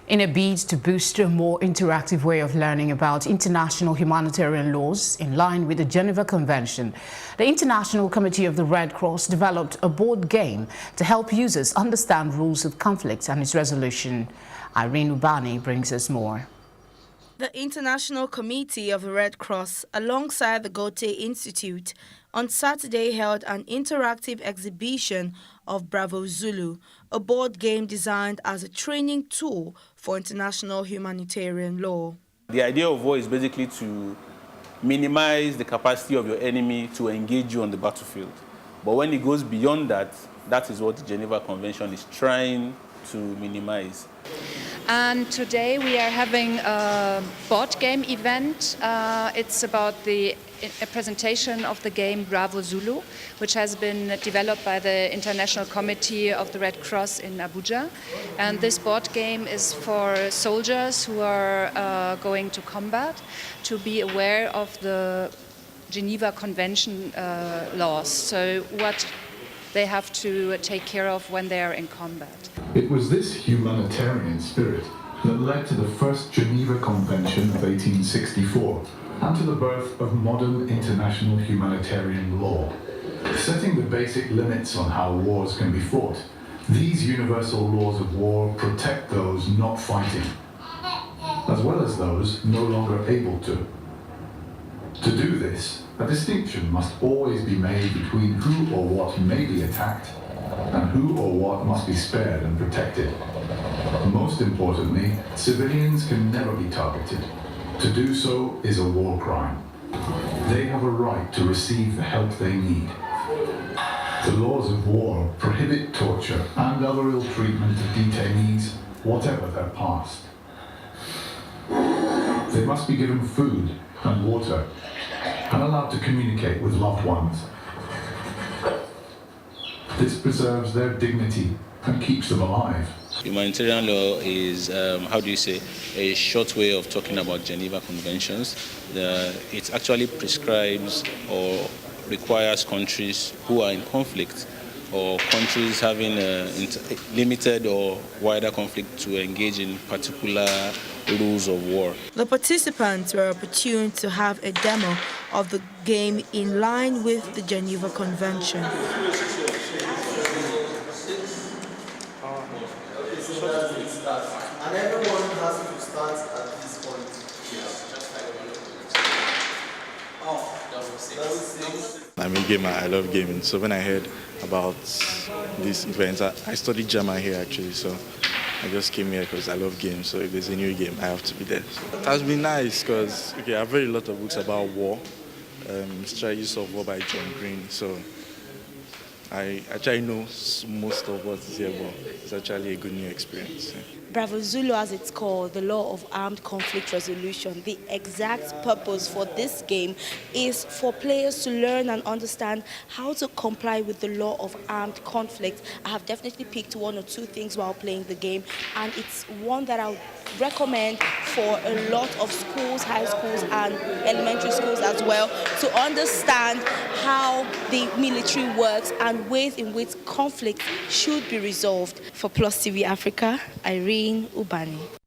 In a bid to boost a more interactive way of learning about international humanitarian laws in line with the Geneva Convention, the International Committee of the Red Cross developed a board game to help users understand rules of conflict and its resolution. Irene Ubani brings us more. The International Committee of the Red Cross, alongside the Goethe Institute, on Saturday held an interactive exhibition of Bravo Zulu, a board game designed as a training tool for international humanitarian law. The idea of war is basically to minimize the capacity of your enemy to engage you on the battlefield. But when it goes beyond that, that is what the Geneva Convention is trying to minimize. And today we are having a board game event. It's about a presentation of the game Bravo Zulu, which has been developed by the International Committee of the Red Cross in Abuja. And this board game is for soldiers who are going to combat to be aware of the Geneva Convention laws. So what they have to take care of when they are in combat. It was this humanitarian spirit that led to the first Geneva Convention of 1864 and to the birth of modern international humanitarian law. Setting the basic limits on how wars can be fought, these universal laws of war protect those not fighting, as well as those no longer able to. To do this, a distinction must always be made between who or what may be attacked and who or what must be spared and protected. Most importantly, civilians can never be targeted. To do so is a war crime. They have a right to receive the help they need. The laws of war prohibit torture and other ill treatment of detainees, whatever their past. They must be given food and water and allowed to communicate with loved ones. This preserves their dignity and keeps them alive. Humanitarian law is, a short way of talking about Geneva Conventions. It actually prescribes or requires countries who are in conflict or countries having limited or wider conflict to engage in particular rules of war. The participants were opportune to have a demo of the game in line with the Geneva Convention. And everyone has to start at this point. I'm a gamer, I love gaming, so when I heard about this event, I studied German here actually, so I just came here because I love games, so if there's a new game, I have to be there. So it has been nice because I've read a lot of books about war, Strategies of War by John Green, so I actually know most of what is here, but it's actually a good new experience. Yeah. Bravo Zulu, as it's called, the law of armed conflict resolution. The exact purpose for this game is for players to learn and understand how to comply with the law of armed conflict. I have definitely picked one or two things while playing the game, and it's one that I would recommend for a lot of schools, high schools and elementary schools as well, to understand how the military works and ways in which conflict should be resolved. For Plus TV Africa, Irene Ubani.